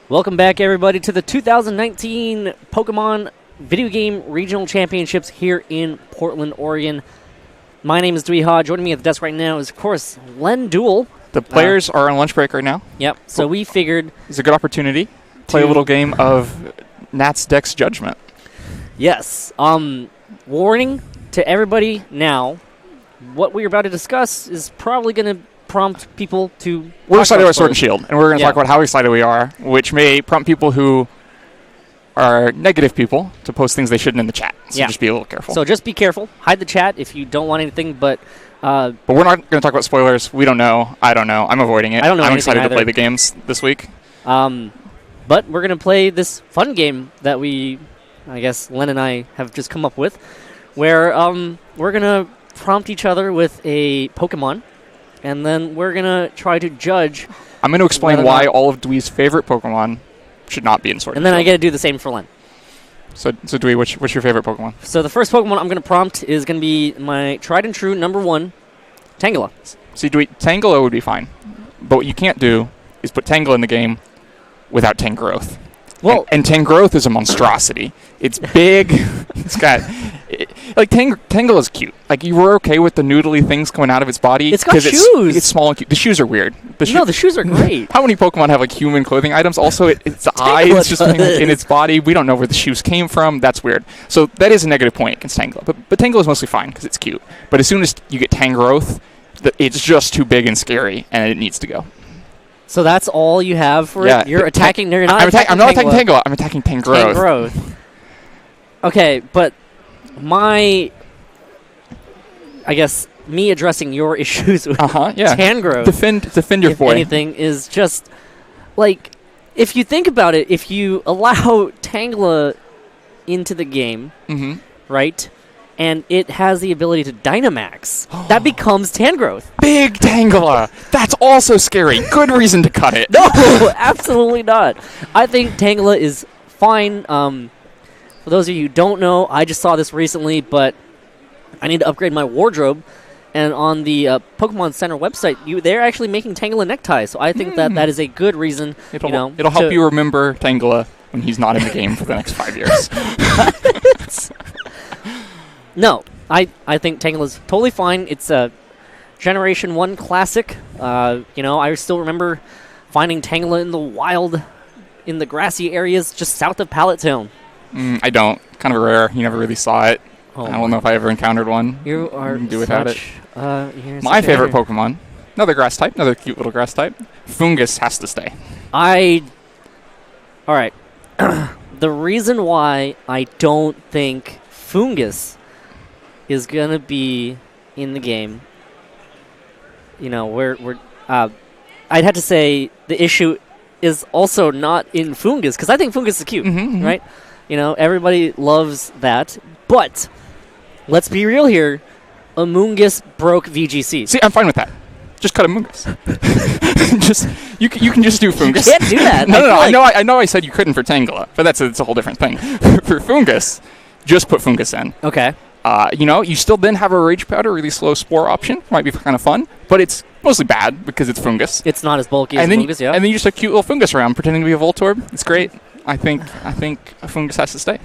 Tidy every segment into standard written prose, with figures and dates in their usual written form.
Welcome back, everybody, to the 2019 Pokemon Video Game Regional Championships here in Portland, Oregon. My name is Deuel. Joining me at the desk right now is, of course, Deuel. The players are on lunch break right now. Yep. So we figured it's a good opportunity to play a little game of Nat's Dex Judgment. Yes. Warning to everybody now, what we're about to discuss is probably going to prompt people to... We're excited about Sword and Shield, and we're going to talk about how excited we are, which may prompt people who are negative people to post things they shouldn't in the chat. So just be a little careful. So just be careful. Hide the chat if you don't want anything, but we're not going to talk about spoilers. We don't know. I don't know. I'm avoiding it. I don't know. I'm excited to play the games this week. But we're going to play this fun game that I guess Len and I have just come up with, where we're going to prompt each other with a Pokemon, and then we're going to try to judge. I'm going to explain why all of Dwee's favorite Pokemon should not be in Sword and then Shield. I get to do the same for Len. So Dwee, what's your favorite Pokemon? So the first Pokemon I'm going to prompt is going to be my tried and true number 1, Tangela. See, Dwee, Tangela would be fine. But what you can't do is put Tangela in the game without Tangrowth. Well, and Tangrowth is a monstrosity. It's big. It's got... Tangela's cute. Like, you were okay with the noodly things coming out of its body. It's got shoes. It's small and cute. The shoes are weird. The shoes are great. How many Pokemon have, human clothing items? Also, its eyes just in its body. We don't know where the shoes came from. That's weird. So that is a negative point against Tangela. But Tangela is mostly fine because it's cute. But as soon as you get Tangrowth, it's just too big and scary, and it needs to go. So that's all you have for it? You're attacking... I'm not attacking Tangela. I'm attacking Tangrowth. Okay, but I guess me addressing your issues with Tangrowth... Defend your boy. Anything is just... if you think about it, if you allow Tangela into the game, right... and it has the ability to Dynamax, that becomes Tangrowth. Big Tangela! That's also scary. Good reason to cut it. No, absolutely not. I think Tangela is fine. For those of you who don't know, I just saw this recently, but I need to upgrade my wardrobe. And on the Pokemon Center website, they're actually making Tangela neckties. So I think that is a good reason. It'll help you remember Tangela when he's not in the game for the next 5 years. No, I think Tangela's totally fine. It's a Generation 1 classic. I still remember finding Tangela in the wild, in the grassy areas just south of Pallet Town. I don't. Kind of rare. You never really saw it. I don't know if I ever encountered one. You are do without it. My favorite Pokemon, another grass type, another cute little grass type. Fungus has to stay. All right. The reason why I don't think Fungus is going to be in the game, I'd have to say the issue is also not in Fungus, because I think Fungus is cute, right? Everybody loves that, but let's be real here, Amoonguss broke VGC. See, I'm fine with that. Just cut Amoonguss. You can just do Fungus. You can't do that. No. I know I said you couldn't for Tangela, but that's a whole different thing. For Fungus, just put Fungus in. Okay. You still then have a Rage Powder, really slow Spore option. Might be kind of fun, but it's mostly bad because it's Fungus. It's not as bulky as Fungus, yeah. And then you just a cute little Fungus around pretending to be a Voltorb. It's great. I think a Fungus has to stay.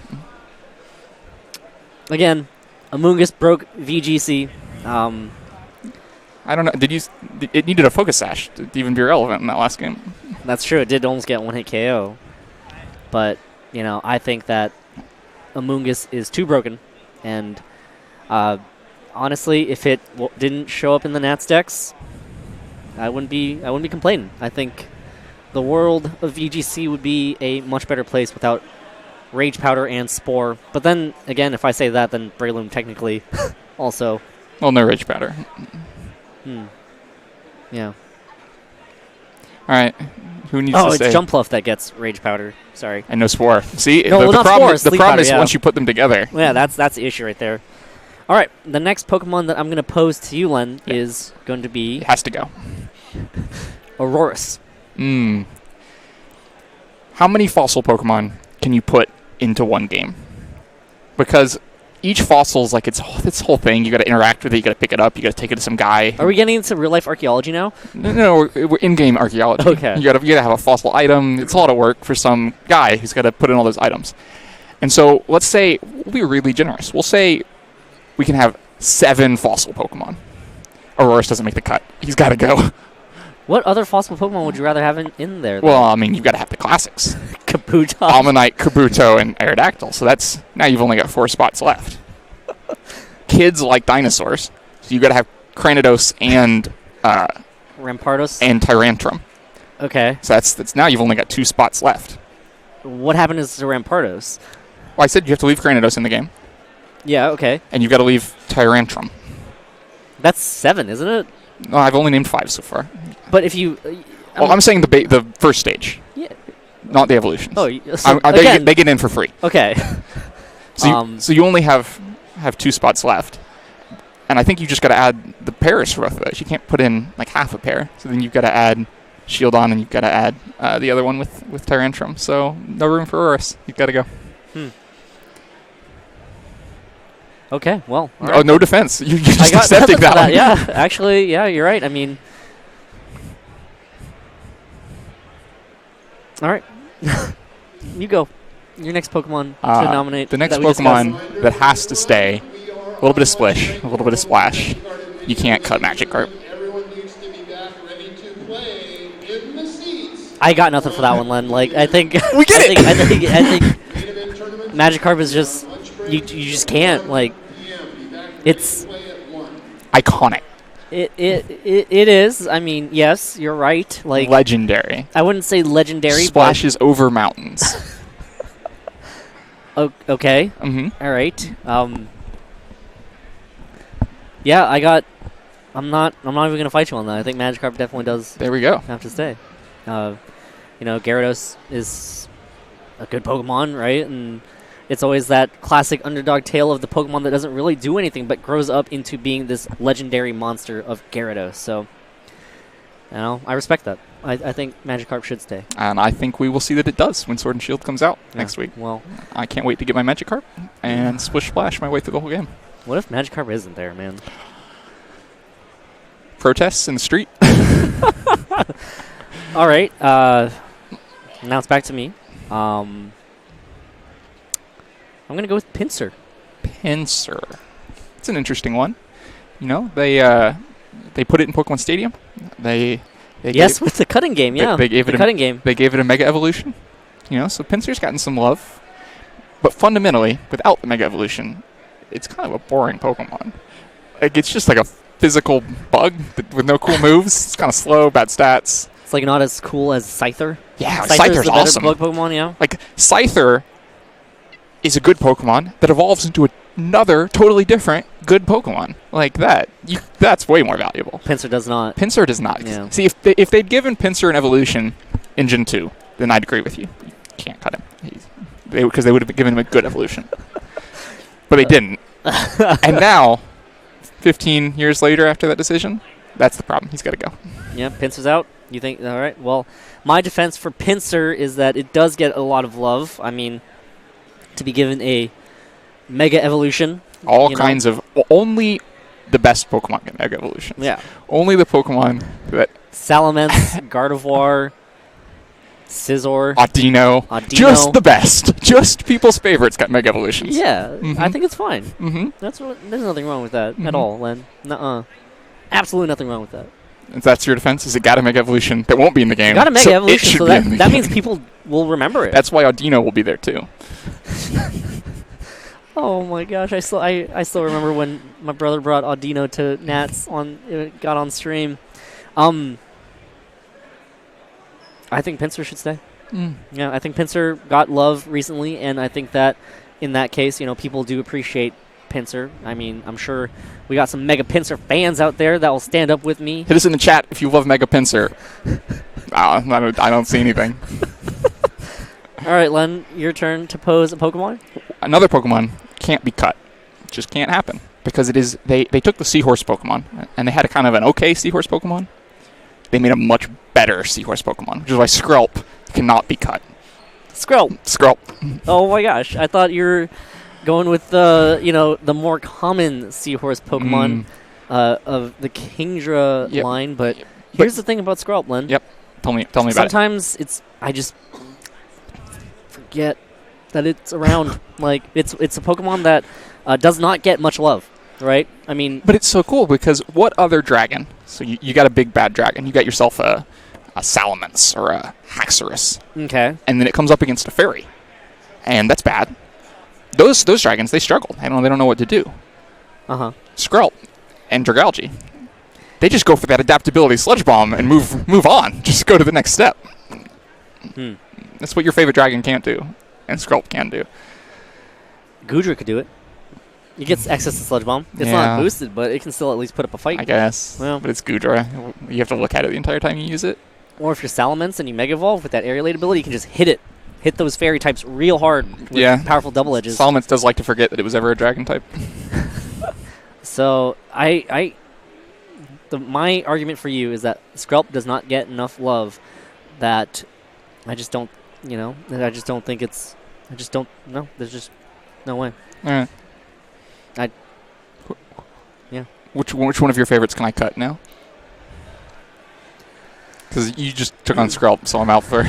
Again, Amoonguss broke VGC. I don't know. It needed a Focus Sash to even be relevant in that last game. That's true. It did almost get one-hit KO. But, I think that Amoonguss is too broken. And honestly, if it didn't show up in the Nats decks, I wouldn't be complaining. I think the world of VGC would be a much better place without Rage Powder and Spore. But then again, if I say that, then Breloom technically also. Well, no Rage Powder. Yeah. All right. Who needs to say? Oh, it's Jumpluff that gets Rage Powder. Sorry. And no Spore. See, the problem is once you put them together. Yeah, that's the issue right there. All right, the next Pokemon that I'm going to pose to you, Len, is going to be... It has to go. Aurorus. How many fossil Pokemon can you put into one game? Because each fossil is like its whole thing. You got to interact with it. You got to pick it up. You got to take it to some guy. Are we getting into real life archaeology now? No, we're in-game archaeology. Okay. You got to have a fossil item. It's a lot of work for some guy who's got to put in all those items. And so let's say we'll be really generous. We'll say we can have 7 fossil Pokemon. Aurorus doesn't make the cut. He's got to go. What other fossil Pokemon would you rather have in there? Well, I mean, you've got to have the classics. Kabuto. Ammonite, Kabuto, and Aerodactyl. So now you've only got 4 spots left. Kids like dinosaurs. So you've got to have Cranidos and Rampardos and Tyrantrum. Okay. So that's now you've only got 2 spots left. What happened to Rampardos? Well, I said you have to leave Cranidos in the game. Yeah, okay. And you've got to leave Tyrantrum. That's 7, isn't it? No, I've only named 5 so far. But if you... I'm saying the first stage. Yeah. Not the evolutions. Oh, so they get in for free. Okay. So you only have 2 spots left. And I think you just got to add the pairs for both of those. You can't put in like half a pair. So then you've got to add Shieldon and you've got to add the other one with Tyrantrum. So no room for Aurorus. You've got to go. Okay, well. Right. No defense. You're just accepting that one. Yeah, actually, yeah, you're right. I mean... All right. You go. Your next Pokemon to nominate. The next Pokemon that has to stay, a little bit of Splish, a little bit of Splash. You can't cut Magikarp. I got nothing for that one, Len. Like, I think... We get it! I think Magikarp is just... You just can't. Like, it's... iconic. It is. I mean, yes, you're right. Like, legendary. I wouldn't say legendary. Splashes over mountains. Okay. Mm-hmm. All right. Yeah, I'm not even gonna fight you on that. I think Magikarp definitely does. There we go. Have to stay. Gyarados is a good Pokemon, right? And it's always that classic underdog tale of the Pokemon that doesn't really do anything but grows up into being this legendary monster of Gyarados. So, I respect that. I think Magikarp should stay. And I think we will see that it does when Sword and Shield comes out next week. Well, I can't wait to get my Magikarp and Splish Splash my way through the whole game. What if Magikarp isn't there, man? Protests in the street. All right. Now it's back to me. I'm going to go with Pinsir. Pinsir. It's an interesting one. They put it in Pokemon Stadium. With the cutting game, yeah. They gave it cutting game. They gave it a Mega Evolution. So Pinsir's gotten some love. But fundamentally, without the Mega Evolution, it's kind of a boring Pokemon. Like, it's just like a physical bug with no cool moves. It's kind of slow, bad stats. It's like not as cool as Scyther. Yeah, Scyther's Scyther's awesome. Better bug Pokemon, yeah. Like, Scyther is a good Pokemon that evolves into another totally different good Pokemon. Like that. That's way more valuable. Pinsir does not. Pinsir does not. Yeah. See, if they'd given Pinsir an evolution in Gen 2, then I'd agree with you. You can't cut him. Because they would have given him a good evolution. But they didn't. And now, 15 years later after that decision, that's the problem. He's got to go. Yeah, Pinsir's out. You think? All right. Well, my defense for Pinsir is that it does get a lot of love. I mean, to be given a Mega Evolution. All kinds of... Only the best Pokemon get Mega Evolutions. Yeah. Only the Pokemon that... Salamence, Gardevoir, Scizor. Audino. Just the best. Just people's favorites got Mega Evolutions. Yeah. Mm-hmm. I think it's fine. Mm-hmm. There's nothing wrong with that at all, Len. Nuh-uh. Absolutely nothing wrong with that. If that's your defense, is it got a Mega Evolution that won't be in the game. Got a Mega Evolution, so that game. means people will remember it. That's why Audino will be there, too. Oh my gosh! I still remember when my brother brought Audino to Nats got on stream. I think Pinsir should stay. Yeah, I think Pinsir got love recently, and I think that in that case, people do appreciate Pinsir. I mean, I'm sure we got some Mega Pinsir fans out there that will stand up with me. Hit us in the chat if you love Mega Pinsir. I don't see anything. All right, Len, your turn to pose a Pokemon. Another Pokemon can't be cut. It just can't happen. Because it is they took the Seahorse Pokemon, and they had a kind of an okay Seahorse Pokemon. They made a much better Seahorse Pokemon, which is why Skrelp cannot be cut. Skrelp. Skrelp. Oh my gosh! I thought you were Going with the more common seahorse Pokemon of the Kingdra line, but here's the thing about Squirrel, Len. Yep. Tell me about it. Sometimes I just forget that it's around. Like it's a Pokemon that does not get much love, right? I mean, but it's so cool because what other dragon? So you got a big bad dragon. You got yourself a Salamence or a Haxorus. Okay. And then it comes up against a fairy, and that's bad. Those dragons, they struggle. They don't know what to do. Skrelp and Dragalge, they just go for that adaptability Sludge Bomb and move on. Just go to the next step. That's what your favorite dragon can't do, and Skrelp can do. Goodra could do it. It gets access to Sludge Bomb. It's not boosted, but it can still at least put up a fight. I guess. Well, but it's Goodra. You have to look at it the entire time you use it. Or if you're Salamence and you Mega Evolve with that Aerolate ability, you can just hit those fairy types real hard with powerful double edges. Salamence does like to forget that it was ever a dragon type. So my argument for you is that Skrelp does not get enough love that I just don't, I just don't think it's, I just don't, no, there's just no way. All right. Yeah. Which one of your favorites can I cut now? Because you just took on Skrelp, so I'm out for.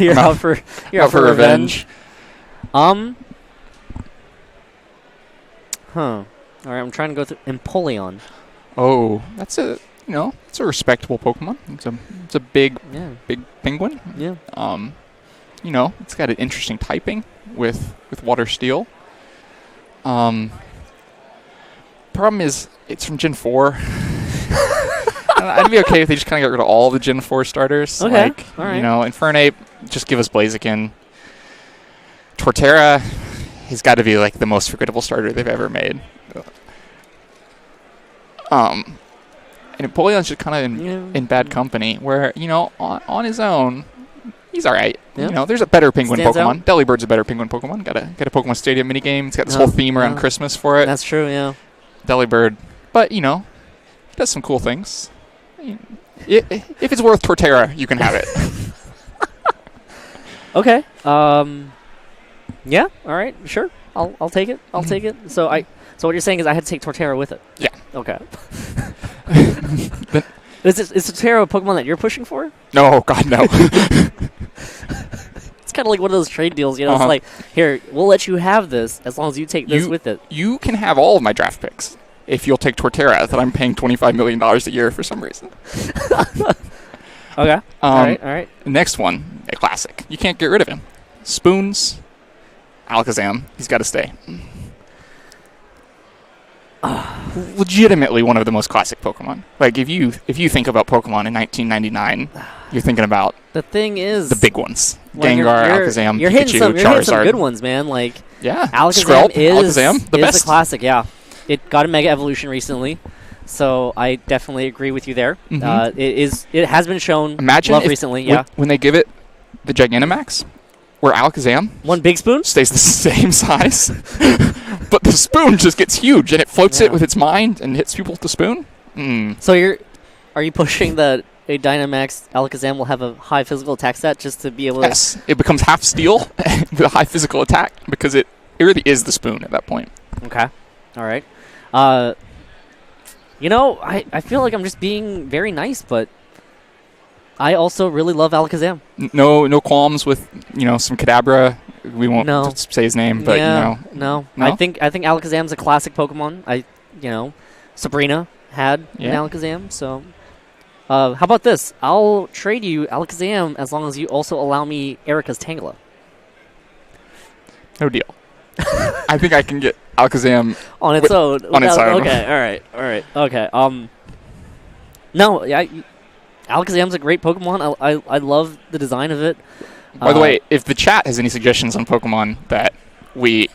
You're out for revenge. All right, I'm trying to go through Empoleon. Oh, that's a respectable Pokemon. It's a big penguin. Yeah. It's got an interesting typing with Water Steel. Problem is, it's from Gen 4. I'd be okay if they just kind of got rid of all the Gen 4 starters. Okay, all right. Infernape, just give us Blaziken. Torterra has got to be like the most forgettable starter they've ever made. And Empoleon's just kind of in bad company, where, on his own, he's all right. Yeah. There's a better penguin Stands Pokemon. out. Delibird's a better penguin Pokemon. Got a Pokemon Stadium minigame. It's got this whole theme around Christmas for it. That's true, yeah. Delibird. But, it does some cool things. If it's worth Torterra, you can have it. Okay. Yeah, all right, sure. I'll take it. I'll take it. So what you're saying is I had to take Torterra with it? Yeah. Okay. Is Torterra a Pokemon that you're pushing for? No, God, no. It's kind of like one of those trade deals, It's like, here, we'll let you have this as long as you take this with it. You can have all of my draft picks if you'll take Torterra that I'm paying $25 million a year for some reason. Okay. All right. Next one, a classic. You can't get rid of him. Spoons, Alakazam. He's got to stay. Legitimately one of the most classic Pokemon. Like, if you think about Pokemon in 1999, you're thinking about the thing is the big ones. Gengar, Alakazam, you're Pikachu, hitting Charizard. some good ones, man. Like, Skrelp, Alakazam, the best. Is a classic, yeah. It got a Mega Evolution recently, so I definitely agree with you there. It has been shown love recently, when they give it the Gigantamax, where Alakazam one big spoon stays the same size, but the spoon just gets huge and it floats it with its mind and hits people with the spoon. So are you pushing that a Dynamax Alakazam will have a high physical attack stat just to be able to... Yes, it becomes half steel with a high physical attack because it really is the spoon at that point. Okay, all right. I feel like I'm just being very nice, but I also really love Alakazam. No qualms with, some Kadabra. We won't say his name, but, No? I think Alakazam's a classic Pokemon. Sabrina had an Alakazam, so... how about this? I'll trade you Alakazam as long as you also allow me Erica's Tangela. No deal. I think I can get Alakazam on its own. Okay, all right. Okay. No, Alakazam's a great Pokemon. I love the design of it. By the way, if the chat has any suggestions on Pokemon that we...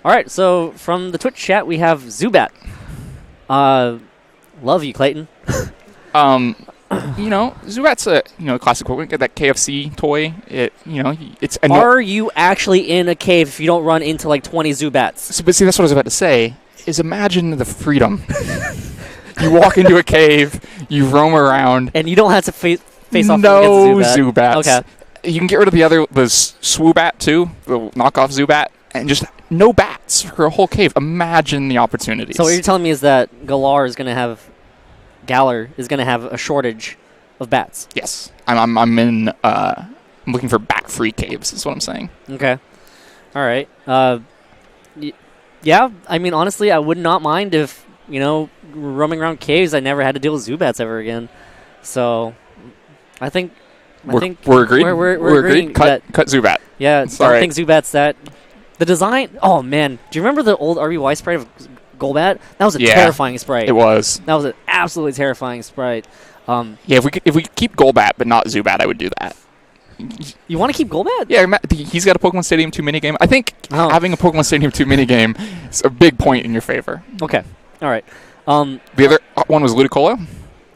All right, so from the Twitch chat, we have Zubat. Love you, Clayton. Zubat's a classic Pokemon. Get that KFC toy. It's. Are you actually in a cave if you don't run into like 20 Zubats? But see, that's what I was about to say. Is imagine the freedom. You walk into a cave, you roam around, and you don't have to face off against Zubats. Okay. You can get rid of the Swoobat too, the knockoff Zubat, and just no bats for a whole cave. Imagine the opportunities. So what you're telling me is that Galar is going to have a shortage of bats. Yes, I'm looking for bat-free caves. Is what I'm saying. Okay, all right. Yeah, I mean, honestly, I would not mind if roaming around caves, I never had to deal with Zubats ever again. So, I think we're agreed. We're agreed. Cut Zubat. Yeah, I think Zubats that the design. Oh man, do you remember the old RBY sprite of Golbat? That was a terrifying sprite. It was. That was an absolutely terrifying sprite. If we keep Golbat but not Zubat, I would do that. You want to keep Golbat? Yeah, he's got a Pokemon Stadium 2 minigame. I think having a Pokemon Stadium 2 minigame is a big point in your favor. Okay. All right. The other one was Ludicolo.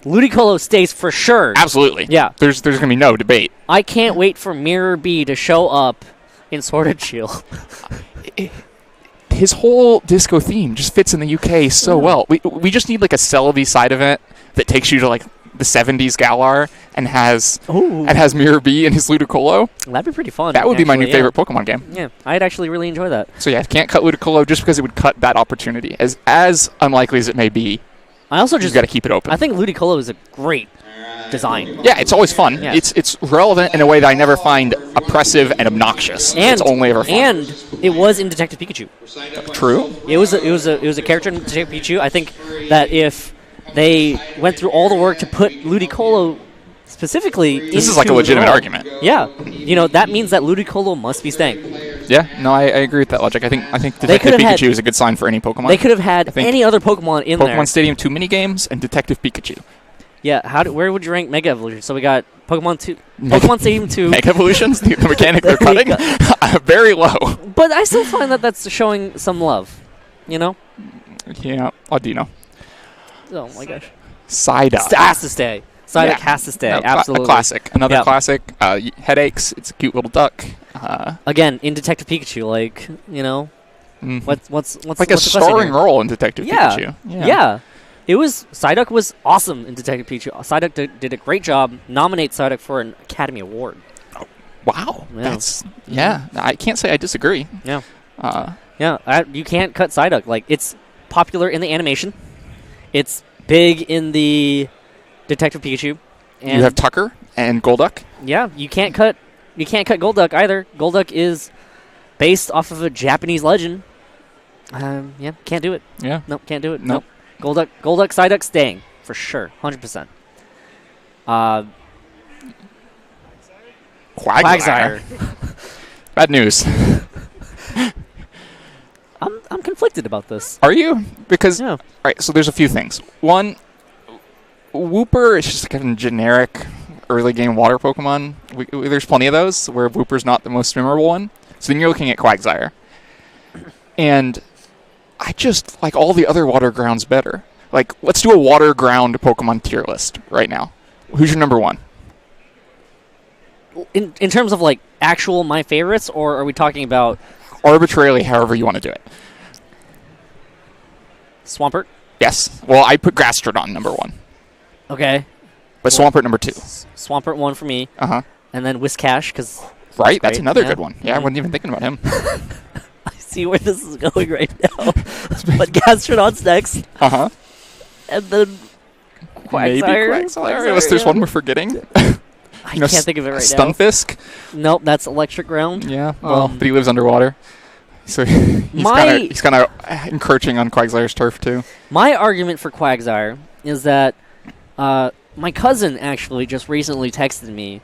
Ludicolo stays for sure. Absolutely. Yeah. There's going to be no debate. I can't wait for Mirror B to show up in Sword and Shield. His whole disco theme just fits in the UK so well. We just need like a Celebi side event that takes you to like the 70s Galar and has Mirror B and his Ludicolo. That'd be pretty fun. That would be my new favorite Pokemon game. Yeah, I'd actually really enjoy that. So yeah, can't cut Ludicolo just because it would cut that opportunity. As unlikely as it may be, I also you've got to keep it open. I think Ludicolo is a great design. Yeah, it's always fun. Yeah. It's relevant in a way that I never find oppressive and obnoxious. It's only ever fun. And it was in Detective Pikachu. True. It was a character in Detective Pikachu. I think that if they went through all the work to put Ludicolo specifically this is like a legitimate argument. Yeah. That means that Ludicolo must be staying. Yeah, no, I agree with that logic. I think Detective Pikachu is a good sign for any Pokemon. They could have had any other Pokemon in there. Pokemon Stadium 2 minigames and Detective Pikachu. Yeah, where would you rank Mega Evolution? So we got Pokemon Stadium 2. Mega Evolutions? The mechanic they're cutting? Very low. But I still find that that's showing some love, Yeah, Audino. Oh my gosh. Psyduck. Has to stay. Psyduck has to stay. Absolutely. A classic. Another classic. Headaches. It's a cute little duck. Again, in Detective Pikachu, what's like a starring role in Detective Pikachu? Yeah. Psyduck was awesome in Detective Pikachu. Psyduck did a great job. Nominate Psyduck for an Academy Award. Oh, wow. Yeah. I can't say I disagree. Yeah. You can't cut Psyduck. It's popular in the animation. It's big in the Detective Pikachu. And you have Tucker and Golduck. Yeah, you can't cut Golduck either. Golduck is based off of a Japanese legend. Can't do it. Yeah. Nope, can't do it. Nope. Golduck, Psyduck staying for sure, 100%. Quagsire. Bad news. I'm conflicted about this. Are you? Because all right, so there's a few things. One, Wooper is just kind of generic early game water Pokemon. There's plenty of those where Wooper's not the most memorable one. So then you're looking at Quagsire. And I just like all the other water grounds better. Let's do a water ground Pokemon tier list right now. Who's your number one? In terms of actual my favorites, or are we talking about arbitrarily, however you want to do it? Swampert? Yes. Well, I put Gastrodon number one. Okay. But Swampert number two. Swampert one for me. Uh-huh. And then Whiscash, because that's another good one. Yeah, I wasn't even thinking about him. I see where this is going right now. But Gastrodon's next. Uh-huh. And then Quagsire. Unless there's one we're forgetting. I can't think of it right now. Stunfisk? Nope, that's Electric Ground. Yeah, but he lives underwater. So he's kind of encroaching on Quagsire's turf, too. My argument for Quagsire is that my cousin actually just recently texted me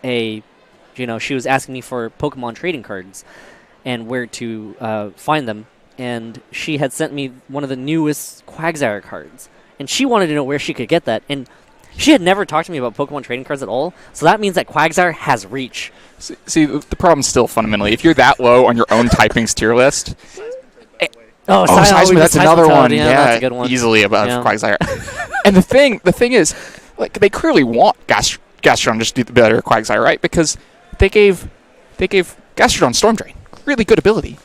she was asking me for Pokemon trading cards and where to find them. And she had sent me one of the newest Quagsire cards. And she wanted to know where she could get that. And she had never talked to me about Pokemon trading cards at all. So that means that Quagsire has reach. See, the problem's still fundamentally, if you're that low on your own typings tier list... Seismith, that's another one. Yeah, that's a good one. Easily above Quagsire. And the thing is, they clearly want Gastrodon just to do the better Quagsire, right? Because they gave Gastrodon Storm Drain. Really good ability.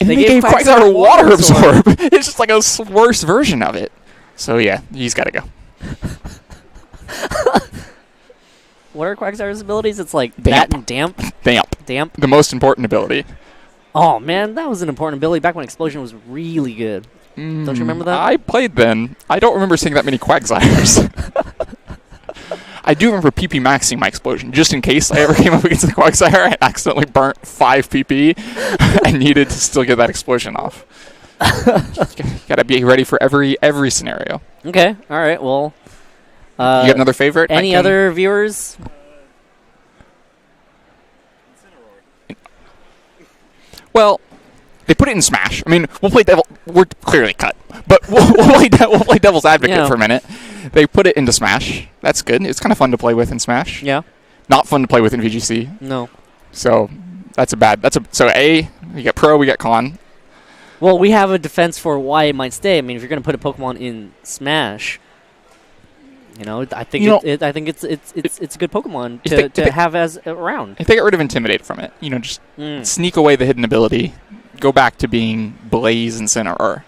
And they gave Quagsire Water Absorb. It's just like a worse version of it. So yeah, he's got to go. What are Quagsire's abilities? It's Bat and Damp. Damp. The most important ability. Oh, man, that was an important ability back when Explosion was really good. Don't you remember that? I played then. I don't remember seeing that many Quagsires. I do remember PP maxing my Explosion, just in case I ever came up against the Quagsire. I accidentally burnt 5 PP and needed to still get that Explosion off. Gotta be ready for every scenario. Okay, all right, well. You got another favorite? Any other viewers? Well, they put it in Smash. I mean, we'll play Devil. We're clearly cut, but we'll play Devil's Advocate for a minute. They put it into Smash. That's good. It's kind of fun to play with in Smash. Yeah. Not fun to play with in VGC. No. So so A, we got Pro, we got Con. Well, we have a defense for why it might stay. I mean, if you're going to put a Pokemon in Smash, I think it's a good Pokemon to have as around. If they get rid of Intimidate from it, just sneak away the hidden ability, go back to being Blaze and Incineroar.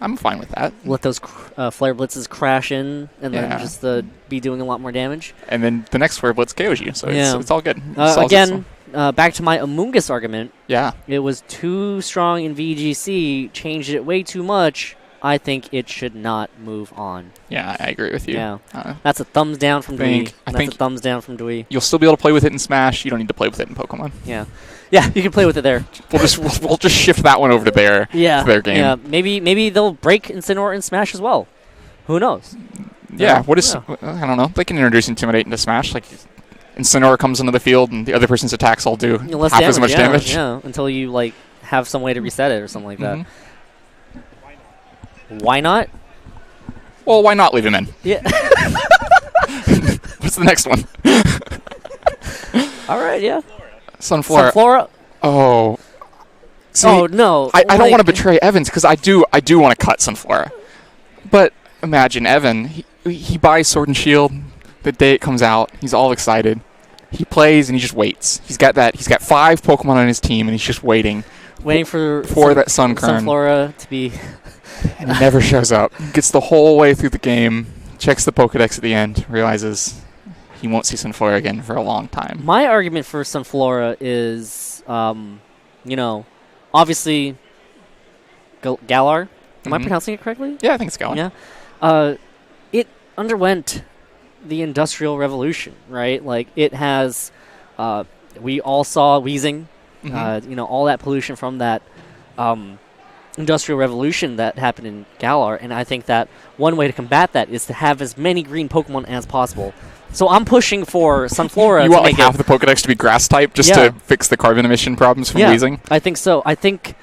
I'm fine with that. Let those Flare Blitzes crash in and then just be doing a lot more damage. And then the next Flare Blitz KOs you, so it's all good. Again, back to my Amoonguss argument. Yeah. It was too strong in VGC, changed it way too much. I think it should not move on. Yeah, I agree with you. Yeah. That's a thumbs down from Dewey. I think a thumbs down from Dewey. You'll still be able to play with it in Smash. You don't need to play with it in Pokemon. Yeah. Yeah, you can play with it there. We'll just shift that one over to their game. Yeah, maybe they'll break Incineroar in Smash as well. Who knows? Yeah, I don't know. They can introduce Intimidate into Smash. Like, Incineroar comes into the field and the other person's attacks all do half as much damage. Yeah, until you have some way to reset it or something like that. Why not? Well, why not leave him in? Yeah. What's the next one? All right, yeah. Sunflora. Oh. See, no. I don't want to betray Evans because I do want to cut Sunflora. But imagine Evan. He buys Sword and Shield the day it comes out. He's all excited. He plays and he just waits. He's got 5 Pokemon on his team and he's just waiting for that Sunkern. Sunflora to be. And he never shows up. Gets the whole way through the game, checks the Pokedex at the end, realizes he won't see Sunflora again for a long time. My argument for Sunflora is, obviously, Galar. Am I pronouncing it correctly? Yeah, I think it's Galar. Yeah. It underwent the Industrial Revolution, right? Like, it has, we all saw wheezing, all that pollution from that Industrial Revolution that happened in Galar, and I think that one way to combat that is to have as many green Pokemon as possible. So I'm pushing for Sunflora. You want half the Pokedex to be grass type just to fix the carbon emission problems from wheezing? I think so. I think,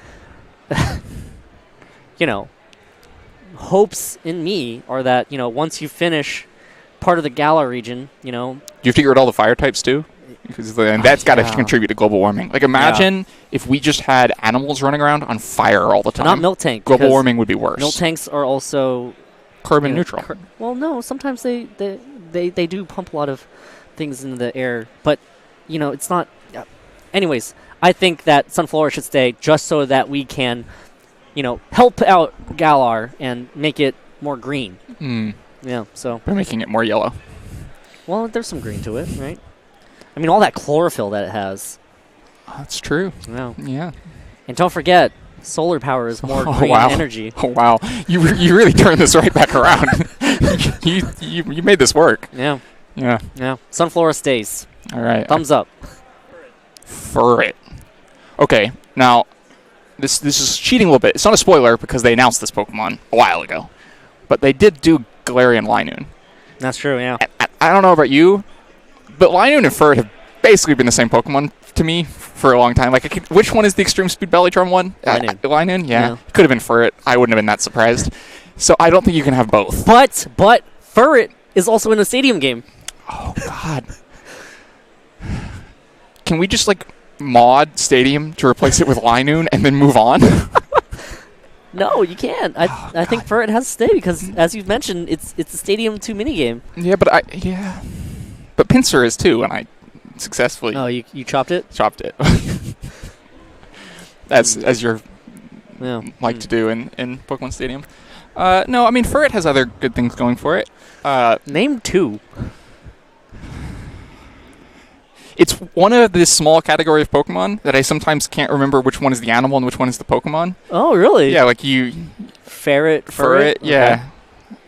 hopes in me are that, once you finish part of the Galar region, Do you have to get rid of all the fire types too? And that's got to contribute to global warming. Like, imagine if we just had animals running around on fire all the time. Not milk tank. Global warming would be worse. Milk tanks are also carbon neutral. Well, no. Sometimes they do pump a lot of things into the air, but it's not. Anyways, I think that Sunflora should stay just so that we can, help out Galar and make it more green. Yeah. So by making it more yellow. Well, there's some green to it, right? I mean, all that chlorophyll that it has. That's true. Yeah. And don't forget, solar power is more green energy. Oh, wow. You really turned this right back around. you made this work. Yeah. Yeah. Sunflora stays. All right. Thumbs up. For it. Okay. Now, this is cheating a little bit. It's not a spoiler because they announced this Pokemon a while ago. But they did do Galarian Linoon. That's true, yeah. I don't know about you, but Linoon and Furret have basically been the same Pokemon to me for a long time. Like, which one is the Extreme Speed Belly Drum one? Linoon? Yeah. Could have been Furret. I wouldn't have been that surprised. So I don't think you can have both. But Furret is also in a stadium game. Oh, God. Can we just, mod Stadium to replace it with Linoon and then move on? No, you can't. I think Furret has to stay because, as you've mentioned, it's a Stadium 2 minigame. Yeah, but Pinsir is too, and I successfully... Oh, you chopped it? Chopped it. as you're like to do in Pokemon Stadium. No, I mean, Furret has other good things going for it. Name 2. It's one of this small category of Pokemon that I sometimes can't remember which one is the animal and which one is the Pokemon. Oh, really? Yeah, like you... Ferret? Furret, yeah.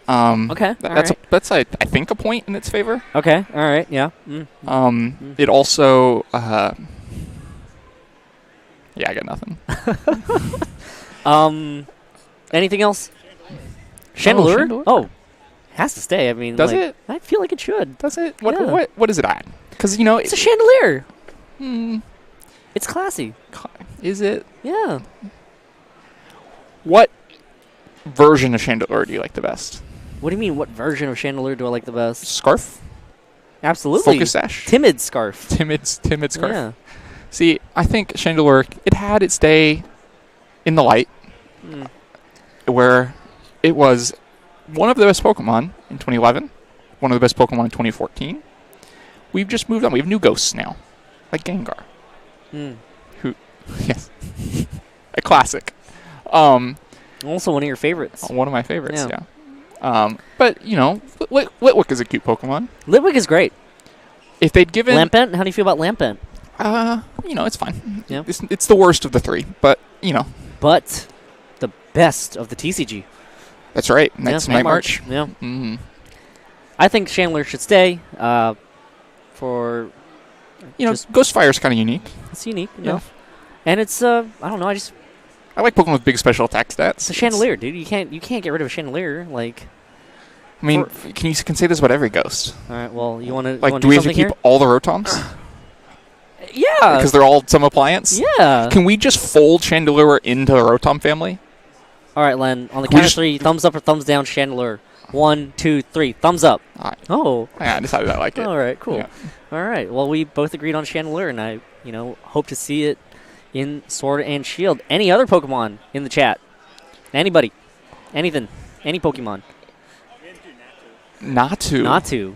Okay. That's I think a point in its favor. Okay. All right. Yeah. It also yeah, I got nothing. Anything else? Chandelure? Chandelure? Oh, has to stay. I mean, does it? I feel like it should. Does it? Yeah. What is it at? Because it's a chandelier. It's classy. Is it? Yeah. What version of Chandelure do you like the best? What do you mean? What version of chandelier do I like the best? Scarf? Absolutely. Focus sash? Timid scarf. Timid scarf. Yeah. See, I think Chandelure, it had its day in the light, where it was one of the best Pokemon in 2011, one of the best Pokemon in 2014. We've just moved on. We have new ghosts now, like Gengar. Who, yes, a classic. Also one of your favorites. One of my favorites, yeah. But, you know, Litwick is a cute Pokemon. Litwick is great. If they'd given... Lampent? How do you feel about Lampent? You know, it's fine. Yeah. It's the worst of the three, but, you know. But the best of the TCG. That's right. Next Night March. Yeah. Mm-hmm. I think Chandelure should stay for... You know, Ghostfire is kind of unique. It's unique enough. And it's, I don't know, I like Pokemon with big special attack stats. It's a Chandelure, dude. You can't get rid of a Chandelure. Like, I mean, you can say this about every ghost. All right. Well, you want to do we have to keep all the Rotons? Yeah, because they're all some appliance. Yeah. Can we just fold Chandelure into the Rotom family? All right, Len. On the count of 3, thumbs up or thumbs down, Chandelure. 1, 2, 3. Thumbs up. All right. Oh. Yeah, I decided I like it. All right. Cool. Yeah. All right. Well, we both agreed on Chandelure, and I, hope to see it in Sword and Shield. Any other Pokemon in the chat? Anybody? Anything? Any Pokemon? Natu.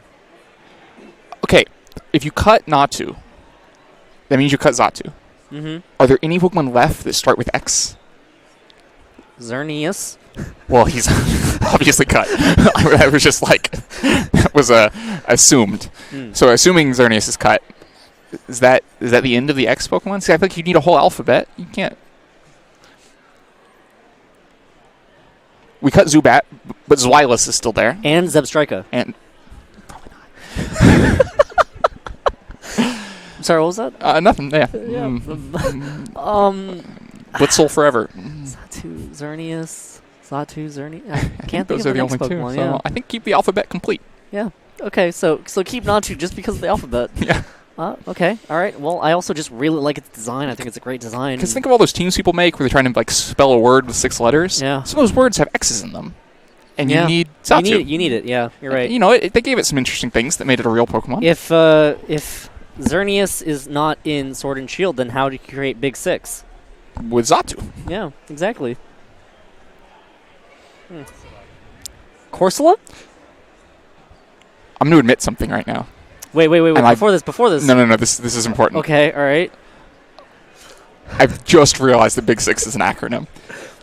Okay, if you cut Natu, that means you cut Xatu. Mm-hmm. Are there any Pokemon left that start with X? Xerneas. Well, he's obviously cut. I was just like, that was assumed. So assuming Xerneas is cut, is that the end of the X Pokemon? See, I think you need a whole alphabet. You can't. We cut Zubat, but Zweilous is still there. And Zebstrika. And probably not. Sorry, what was that? Nothing. Yeah. Blitzel forever. Xatu, Xerneas. I can't think those of are the only Pokemon, two. So I think keep the alphabet complete. Yeah. Okay. So keep Natu just because of the alphabet. Yeah. Okay. All right. Well, I also just really like its design. I think it's a great design. Because think of all those teams people make where they're trying to spell a word with 6 letters. Yeah. Some of those words have X's in them, and you need Xatu. You need it. Yeah, you're right. They gave it some interesting things that made it a real Pokemon. If Xerneas is not in Sword and Shield, then how do you create Big 6? With Xatu. Yeah. Exactly. Corsola? I'm going to admit something right now. Wait. Before this. No. This is important. Okay, all right. I've just realized that Big 6 is an acronym.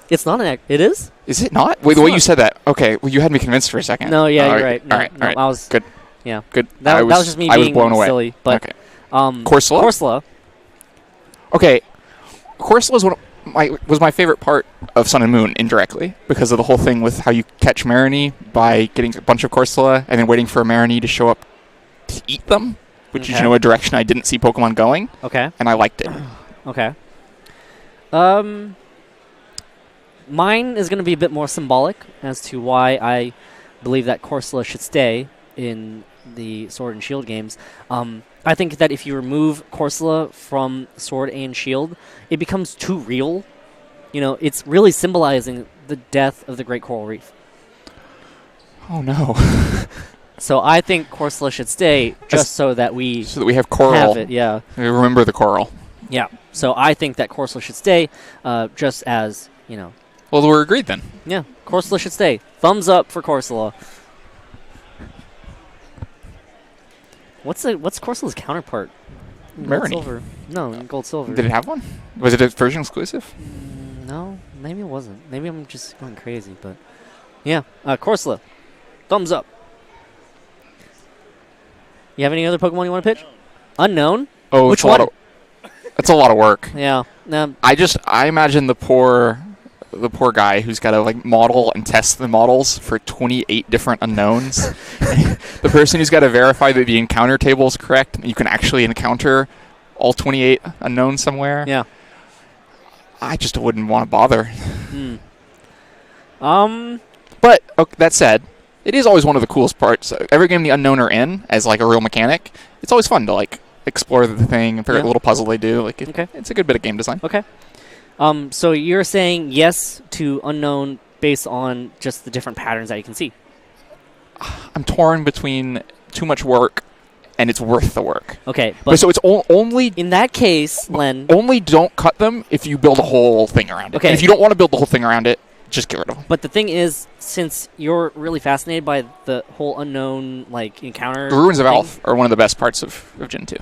It's not an It is? Is it not? Wait, the way you said that. Okay, well, you had me convinced for a second. No, yeah, you're right. No, all right. I was good. Yeah. Good. That was just me being blown away. silly. But, okay. Corsola? Corsola. Okay. Corsola was my favorite part of Sun and Moon indirectly because of the whole thing with how you catch Marini by getting a bunch of Corsola and then waiting for a Marini to show up to eat them, which is a direction I didn't see Pokemon going. Okay. And I liked it. Okay. Mine is going to be a bit more symbolic as to why I believe that Corsola should stay in the Sword and Shield games. I think that if you remove Corsola from Sword and Shield, it becomes too real. It's really symbolizing the death of the Great Coral Reef. Oh, no. So I think Corsola should stay just so that we have coral. Have it, yeah. We remember the coral. Yeah. So I think that Corsola should stay just as, Well, we're agreed then. Yeah. Corsola should stay. Thumbs up for Corsola. What's Corsola's counterpart? Marini. Gold Silver. No, Gold Silver. Did it have one? Was it a version exclusive? No, maybe it wasn't. Maybe I'm just going crazy, but yeah. Corsola. Thumbs up. You have any other Pokemon you want to pitch? Unknown. Oh, Which it's a lot of. It's a lot of work. Yeah. I imagine the poor guy who's got to like model and test the models for 28 different unknowns. The person who's got to verify that the encounter table is correct and you can actually encounter all 28 unknowns somewhere. Yeah. I just wouldn't want to bother. But that said, it is always one of the coolest parts. Every game the unknown are in as like a real mechanic, it's always fun to like explore the thing and figure out the little puzzle they do. Like it's a good bit of game design. Okay. So you're saying yes to unknown based on just the different patterns that you can see. I'm torn between too much work and it's worth the work. Okay, but so it's only in that case, Len. Only don't cut them if you build a whole thing around it. Okay. And if you don't want to build the whole thing around it, just get rid of them. But the thing is, since you're really fascinated by the whole unknown like encounter, The Ruins of Alph are one of the best parts of Gen 2.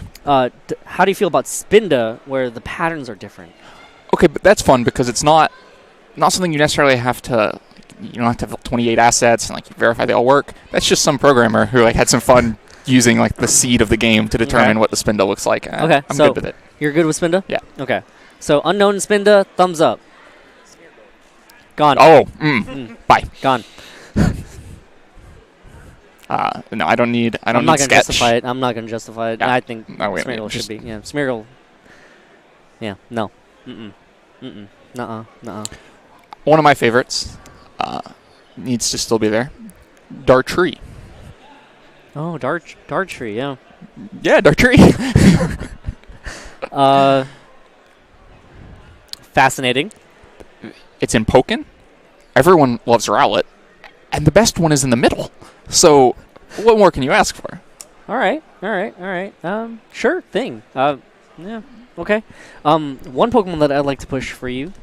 how do you feel about Spinda, where the patterns are different? Okay, but that's fun because it's not something you necessarily have to. You don't have to have 28 assets and like verify they all work. That's just some programmer who like had some fun using like the seed of the game to determine what the Spinda looks like. Okay, I'm so good with it. You're good with Spinda? Yeah. Okay. So unknown Spinda, thumbs up. Gone. Oh, bye. Gone. No, I don't need. I'm not going to justify it. I'm not going to justify it. Yeah. I think Smeargle should be. Yeah, Smeargle. Yeah. No. Nuh-uh. Nuh-uh. One of my favorites needs to still be there. Dartree. Oh, Dartree. Yeah. Yeah, Dartree. Fascinating. It's in Pokken. Everyone loves Rowlet. And the best one is in the middle. So, what more can you ask for? All right. Sure thing. Yeah. Okay. One Pokemon that I'd like to push for you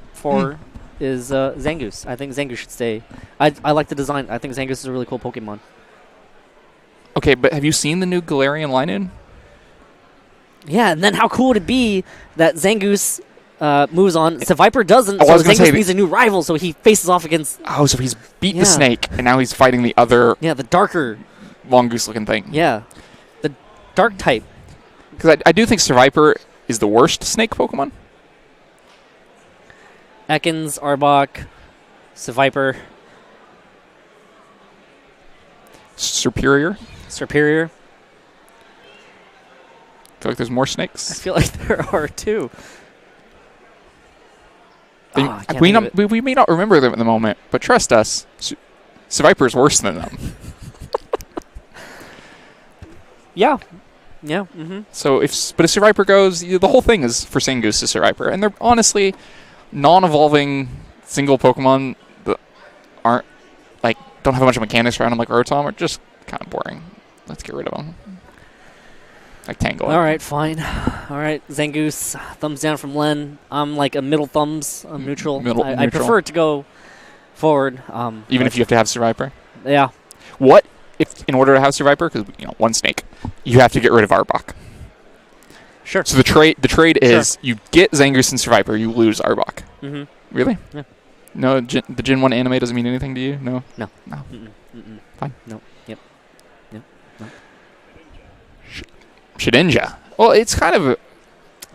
is Zangoose. I think Zangoose should stay. I like the design. I think Zangoose is a really cool Pokemon. Okay, but have you seen the new Galarian Linoon? Yeah, and then how cool would it be that Zangoose moves on. Seviper doesn't, so Zangoose needs a new rival, so he faces off against... Oh, so he's beat the snake, and now he's fighting the other... Yeah, the darker... Mongoose-looking thing. Yeah. The dark type. Because I do think Seviper is the worst snake Pokemon. Ekans, Arbok, Seviper. Superior. I feel like there's more snakes. I feel like there are too. We may not remember them at the moment, but trust us, Seviper is worse than them. Yeah. Mm-hmm. So if Seviper goes, the whole thing is for Zangoose to Seviper, and they're honestly non-evolving single Pokemon that aren't don't have a bunch of mechanics around them like Rotom, are just kind of boring. Let's get rid of them. Like Tangle. All right, fine. All right, Zangoose, thumbs down from Len. I'm like a middle thumbs. I'm neutral. I prefer it to go forward. Even if you have to have Seviper? Yeah. What if, in order to have Seviper, because one snake, you have to get rid of Arbok? Sure. So the trade is you get Zangoose and Seviper, you lose Arbok. Mm-hmm. Really? Yeah. No, the Gen 1 anime doesn't mean anything to you? No? No. Fine. No. Yep. No. Shedinja. Well, it's kind of a,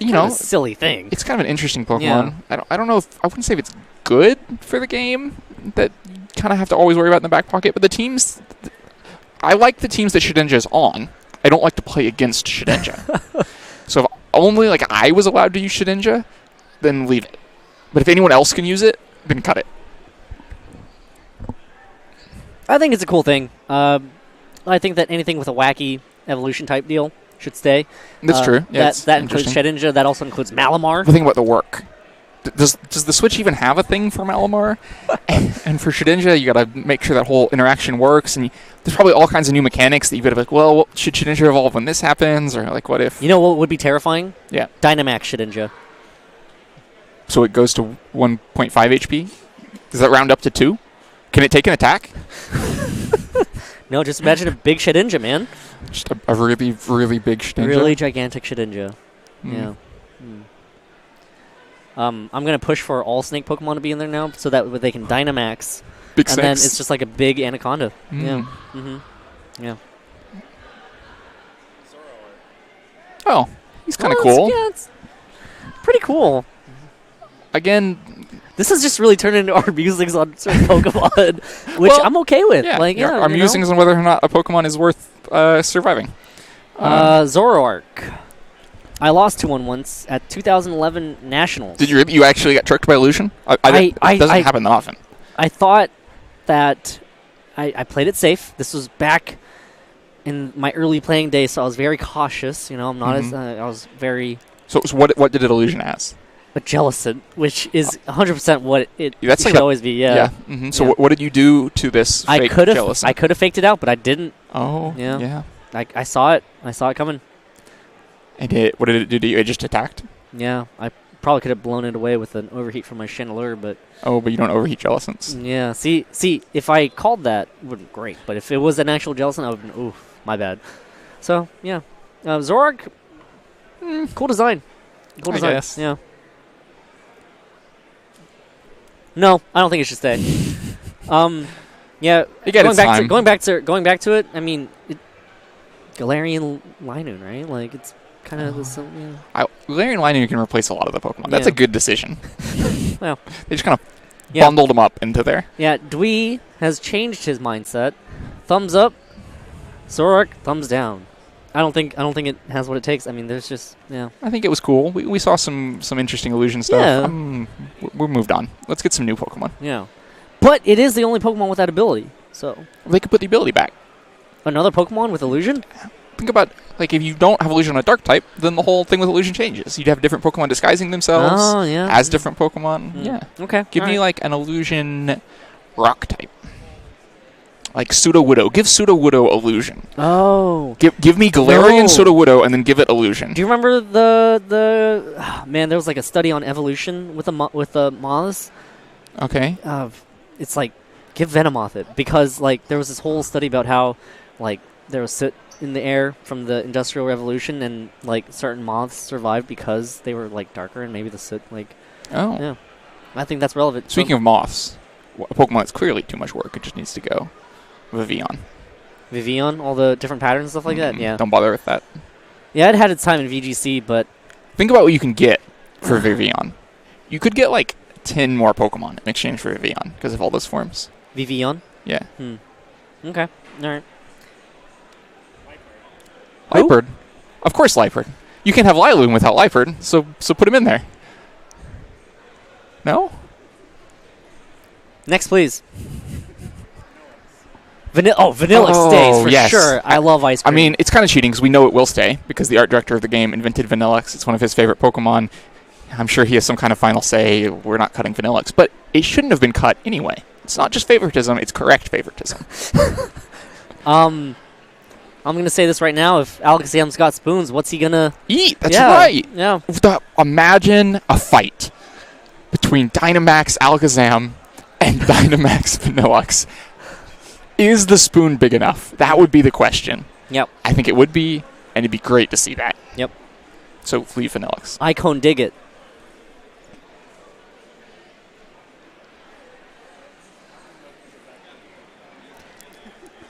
a silly thing. It's kind of an interesting Pokemon. Yeah. I don't know if I wouldn't say if it's good for the game that you kind of have to always worry about in the back pocket, but the teams, I like the teams that Shedinja is on. I don't like to play against Shedinja. So if only I was allowed to use Shedinja, then leave it. But if anyone else can use it, then cut it. I think it's a cool thing. I think that anything with a wacky evolution type deal should stay. That's true. Yeah, that includes Shedinja. That also includes Malamar. The thing about the work. Does the Switch even have a thing for Malamar? and for Shedinja, you got to make sure that whole interaction works. And there's probably all kinds of new mechanics that you got to be like, well, should Shedinja evolve when this happens? Or what if? You know what would be terrifying? Yeah. Dynamax Shedinja. So it goes to 1.5 HP? Does that round up to 2? Can it take an attack? No, just imagine a big Shedinja, man. Just a really, really big Shedinja? Really gigantic Shedinja. Yeah. I'm going to push for all snake Pokemon to be in there now so that they can Dynamax. Big and snakes. then it's just like a big Anaconda. Yeah. Mm-hmm. Yeah. Oh, He's kind of cool. Yeah, it's pretty cool. Again, this has just really turned into our musings on certain Pokemon, which well, I'm okay with. Yeah, like, our musings on whether or not a Pokemon is worth surviving. Zoroark. I lost to one once at 2011 Nationals. Did you actually get tricked by illusion? It doesn't happen that often. I thought that I played it safe. This was back in my early playing days, so I was very cautious. I'm not as I was very. So what did it illusion as? A Jellicent, which is 100% what it That's should like always be. Yeah. Mm-hmm. So what did you do to this fake Jellicent? I could have faked it out, but I didn't. Oh. Yeah. I saw it. I saw it coming. And what did it do? It just attacked? Yeah. I probably could have blown it away with an overheat from my Chandelure, but. Oh, but you don't overheat Jellicents. Yeah. See, if I called that, it would have been great. But if it was an actual Jellicent, I would have been, oof, my bad. So, yeah. Zoroark, cool design. Cool design. I guess. Yeah. No, I don't think it should stay. Yeah. Going back to it. I mean, Galarian Linoon, right? Like it's kind of the same. Yeah. Galarian Linoon can replace a lot of the Pokemon. That's a good decision. Well, they just kind of bundled them up into there. Yeah, Deuel has changed his mindset. Thumbs up. Zoroark, thumbs down. I don't think it has what it takes. I mean, there's just I think it was cool. We saw some interesting illusion stuff. Yeah. We're moved on. Let's get some new Pokemon. Yeah, but it is the only Pokemon with that ability. So they could put the ability back. Another Pokemon with illusion. Think about if you don't have illusion on a dark type, then the whole thing with illusion changes. You'd have different Pokemon disguising themselves as different Pokemon. Yeah. Okay. Give me an illusion rock type. Like Sudowoodo. Give Sudowoodo illusion. Oh. Give me Galarian Sudowoodo and then give it illusion. Do you remember man, there was a study on evolution with the moths. Okay. It's give Venomoth it because there was this whole study about how there was soot in the air from the Industrial Revolution and certain moths survived because they were darker and maybe the soot Oh. Yeah. I think that's relevant. Speaking of moths, a Pokemon that's clearly too much work, it just needs to go. Vivillon, all the different patterns and stuff like that? Yeah. Don't bother with that. Yeah, it had its time in VGC, but... Think about what you can get for Vivillon. You could get 10 more Pokemon in exchange for Vivillon because of all those forms. Vivillon? Yeah. Okay. Alright. Liepard? Of course Liepard. You can't have Liloon without Liepard, so put him in there. No? Next, please. Vanilla stays for sure. I love ice cream. I mean, it's kind of cheating because we know it will stay because the art director of the game invented Vanillix. It's one of his favorite Pokemon. I'm sure he has some kind of final say. We're not cutting Vanillix, but it shouldn't have been cut anyway. It's not just favoritism; it's correct favoritism. I'm gonna say this right now. If Alakazam's got spoons, what's he gonna eat? That's right. Yeah. Imagine a fight between Dynamax Alakazam and Dynamax Vanillix. Is the spoon big enough? That would be the question. Yep. I think it would be, and it'd be great to see that. Yep. So leave Vanillix. Icon dig it.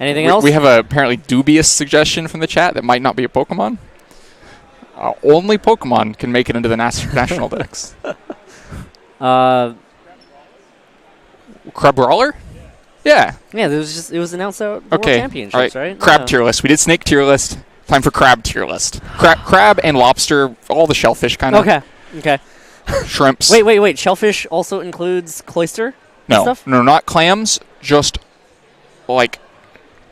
Anything else? We have a apparently dubious suggestion from the chat that might not be a Pokemon. Only Pokemon can make it into the national decks. Crabrawler? Yeah. Yeah, it was announced at the World Championships, right? Crab tier list. We did snake tier list. Time for crab tier list. Crab and lobster, all the shellfish kind of. Okay. Shrimps. Wait. Shellfish also includes cloyster? No, not clams, just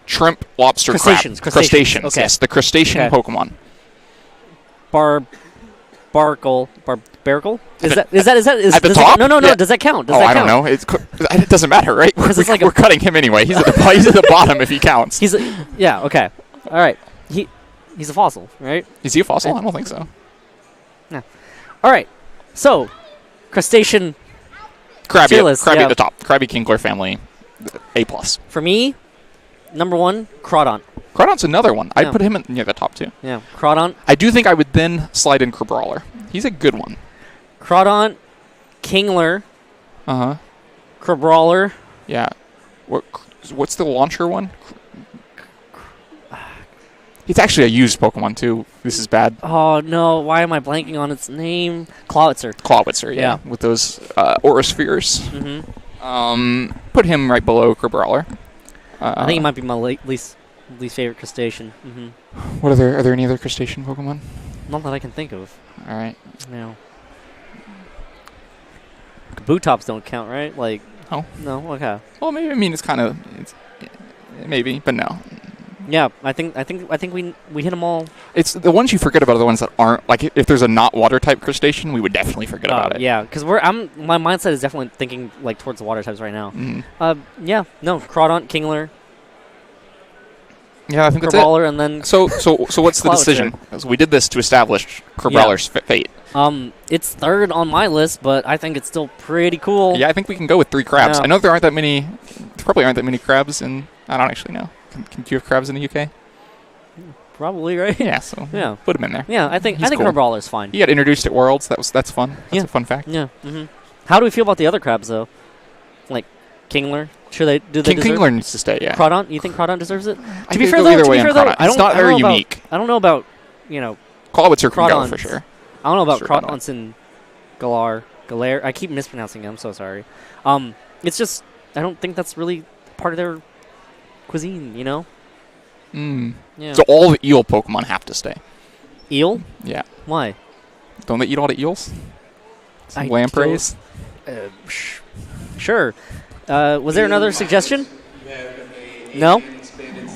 shrimp, lobster, crustaceans. crab. Crustaceans. Okay. Yes, the crustacean Pokemon. Barkle. Is that at the top? No. Does that count? I don't know. It doesn't matter, right? We're cutting him anyway. He's at the bottom if he counts. Okay. All right. He's a fossil, right? Is he a fossil? I don't think so. No. All right. So, crustacean. Krabby at the top. Krabby Kingler family, A+. For me, number 1, Crawdont. Crawdont's another one. I'd put him near the top 2. Yeah, Crawdont. I do think I would then slide in Crabrawler. He's a good one. Crawdont, Kingler. Crabrawler. Yeah. What's the launcher one? It's actually a used Pokemon, too. This is bad. Oh, no. Why am I blanking on its name? Clawitzer. Clawitzer, yeah. With those Aura Spheres. Mm-hmm. Put him right below Crabrawler. I think he might be my least favorite crustacean. Mm-hmm. What are there any other crustacean Pokemon? Not that I can think of. All right. No. Kabutops don't count, right? Like. Oh. No. Okay. Well, maybe. I mean, it's kind of. Maybe, but no. Yeah, I think we hit them all. It's the ones you forget about are the ones that aren't like if there's a not water type crustacean, we would definitely forget about it. Yeah, because my mindset is definitely thinking like towards the water types right now. Mm-hmm. Yeah, no, Crawdont, Kingler. Yeah, I think that's Crabrawler, it. And then so what's the decision? So we did this to establish Crabrawler's fate. It's third on my list, but I think it's still pretty cool. Yeah, I think we can go with 3 crabs. Yeah. I know there aren't that many. There probably aren't that many crabs in. I don't actually know. Do you have crabs in the UK? Probably, right? Yeah, so put him in there. Yeah, I think cool. Crabrawler's fine. He got introduced at Worlds. That's fun. That's a fun fact. Yeah. Mm-hmm. How do we feel about the other crabs though? Like Kingler? Should they deserve Kingler needs to stay, yeah. Crawdont? You think Crawdont deserves it? To be fair though, it's not very unique. I don't know about, Clawitzer can go for sure. I don't know about Crawdonts and Galar. I keep mispronouncing it. I'm so sorry. It's just I don't think that's really part of their cuisine, Yeah. So all the eel Pokemon have to stay. Eel? Yeah. Why? Don't they eat all the eels? Lampreys? Sure. Was there another suggestion? No?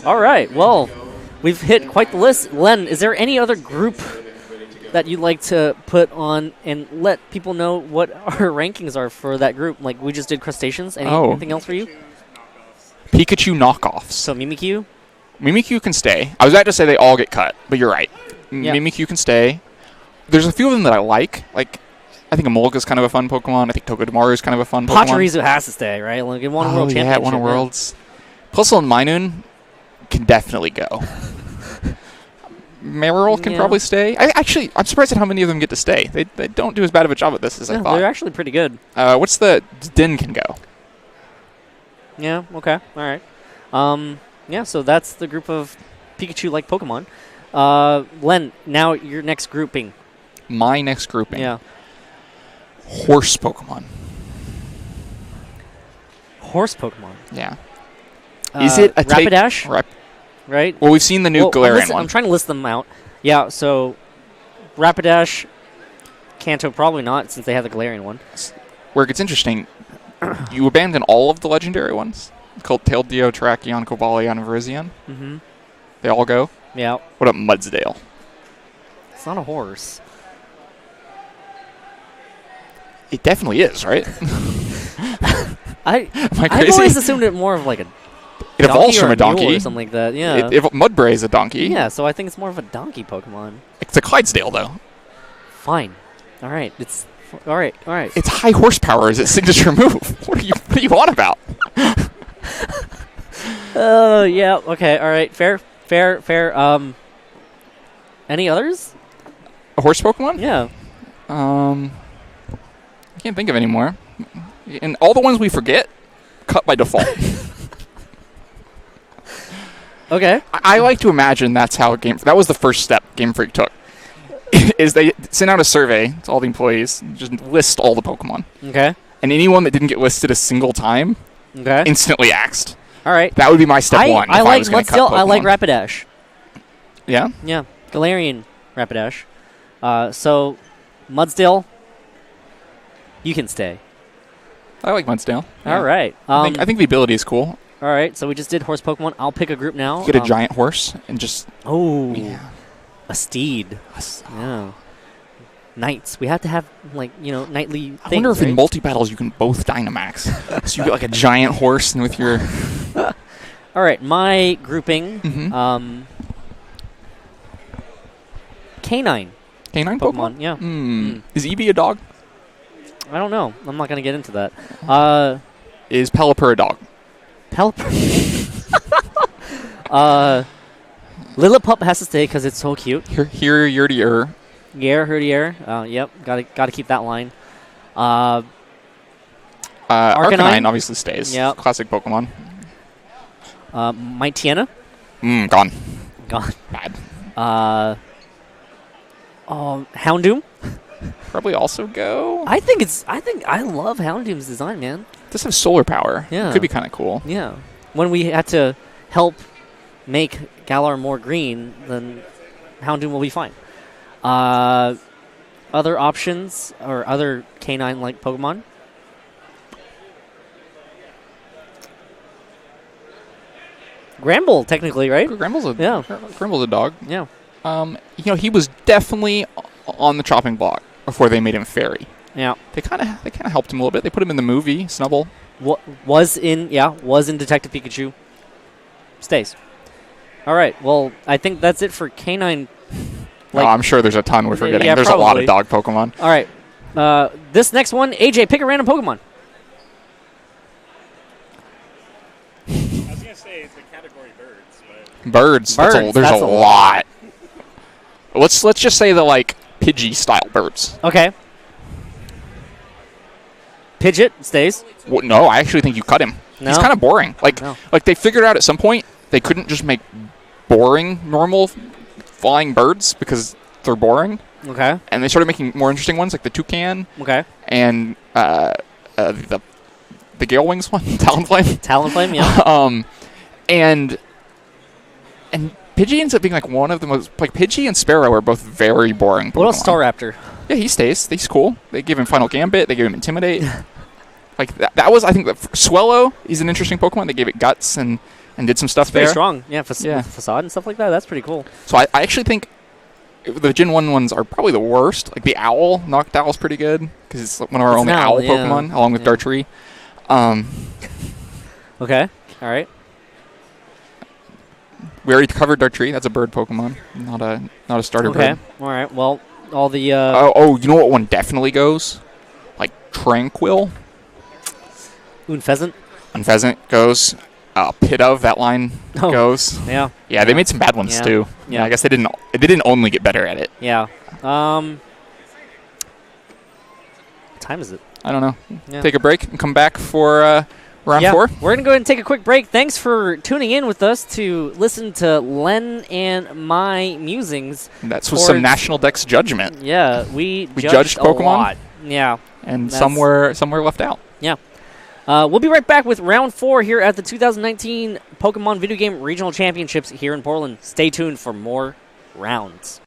All right. Well, we've hit quite the list. Len, is there any other group that you'd like to put on and let people know what our rankings are for that group? Like, we just did crustaceans. Anything else for you? Pikachu knockoffs. So Mimikyu? Mimikyu can stay. I was about to say they all get cut, but you're right. Yeah. Mimikyu can stay. There's a few of them that I like. Like, I think Emolga's kind of a fun Pokemon. I think Togedemaru is kind of a fun Pokemon. Pachirisu has to stay, right? Like, it won a World Championship. Yeah, it won a Worlds. Plusle and Minun can definitely go. Marill can probably stay. I'm surprised at how many of them get to stay. They don't do as bad of a job at this as I thought. They're actually pretty good. What's the Din can go? Yeah, okay. All right. So that's the group of Pikachu-like Pokemon. Len, now your next grouping. My next grouping. Yeah. Horse Pokemon. Horse Pokemon. Yeah. Is it a Rapidash? Right? Well, we've seen the new Galarian one. I'm trying to list them out. Yeah, so Rapidash, Kanto, probably not, since they have the Galarian one. Where it gets interesting, you abandon all of the legendary ones. Called Taildio, Terrakion, Cobalion, and Virizion. Mm-hmm. They all go? Yeah. What about Mudsdale? It's not a horse. It definitely is, right? Am I crazy? I've always assumed it more of like a It evolves from a donkey. Or something like that, yeah. Mudbray is a donkey. Yeah, so I think it's more of a donkey Pokemon. It's a Clydesdale, though. Fine. All right. All right. It's high horsepower as its signature move. What are you on about? Yeah. Okay. All right. Fair. Any others? A horse Pokemon? Yeah. I can't think of any more. And all the ones we forget, cut by default. Okay. I like to imagine that's how that was the first step Game Freak took. Is they sent out a survey to all the employees, just list all the Pokemon. Okay. And anyone that didn't get listed a single time, instantly axed. All right. That would be my step one. I like Mudsdale. I like Rapidash. Yeah? Yeah. Galarian Rapidash. So, Mudsdale, you can stay. I like Mudsdale. Yeah. All right. I think the ability is cool. All right. So we just did horse Pokemon. I'll pick a group now. You get a giant horse and just... Oh. Yeah. A steed. Yeah. Knights. We have to have, knightly things, I wonder if in multi-battles you can both Dynamax. So you get like a giant horse and with your... All right. My grouping. Mm-hmm. Canine. Canine Pokemon? Yeah. Is Eevee a dog? I don't know. I'm not going to get into that. Is Pelipper a dog? Lillipup has to stay because it's so cute. Here, Yurtier. Yeah, Herdier. Yep, got to keep that line. Arcanine obviously stays. Yep. Classic Pokemon. Mightyena. Gone. God. Bad. Houndoom. Probably also go. I think I love Houndoom's design, man. Does have solar power. Yeah. Could be kind of cool. Yeah. When we had to help make Galar more green, then Houndoom will be fine. Other options or other canine-like Pokemon? Gramble, technically, right? Gramble's a dog. Yeah. He was definitely on the chopping block before they made him fairy. Yeah. They kind of helped him a little bit. They put him in the movie Snubble. Was in Detective Pikachu. Stays. All right. Well, I think that's it for canine. I'm sure there's a ton we're forgetting. Yeah, there's probably. a lot of dog Pokemon. All right. This next one, AJ, pick a random Pokemon. I was gonna say it's the category birds, but Birds. There's a lot. Let's just say the Pidgey style birds. Okay. Pidgeot stays. Well, no, I actually think you cut him. No? He's kind of boring. No. They figured out at some point they couldn't just make boring normal flying birds because they're boring. Okay. And they started making more interesting ones, like the toucan. Okay. And the Gale Wings one, Talonflame. Talonflame, yeah. And Pidgey ends up being one of the most Pidgey and Sparrow are both very boring Pokemon. What about Staraptor? Yeah, he stays. He's cool. They give him Final Gambit. They gave him Intimidate. That was, I think, Swellow is an interesting Pokemon. They gave it Guts and did some stuff there. Pretty strong. Yeah, Facade and stuff like that. That's pretty cool. So I actually think the Gen 1 ones are probably the worst. The Owl, Noctowl's pretty good because it's one of our only owl Pokemon, along with Dartree. Okay. All right. We already covered Dartree. That's a bird Pokemon, not a starter bird. Okay. All right. Well, all the... you know what one definitely goes? Tranquil. Unpheasant. Unpheasant goes. Pit of, that line goes. Yeah. Yeah, they made some bad ones too. Yeah. I guess they didn't only get better at it. Yeah. What time is it? I don't know. Yeah. Take a break and come back for round 4. We're going to go ahead and take a quick break. Thanks for tuning in with us to listen to Len and my musings. That's with some National Dex judgment. Yeah, we judged Pokemon. A lot. Yeah. And some were left out. Yeah. We'll be right back with round 4 here at the 2019 Pokemon Video Game Regional Championships here in Portland. Stay tuned for more rounds.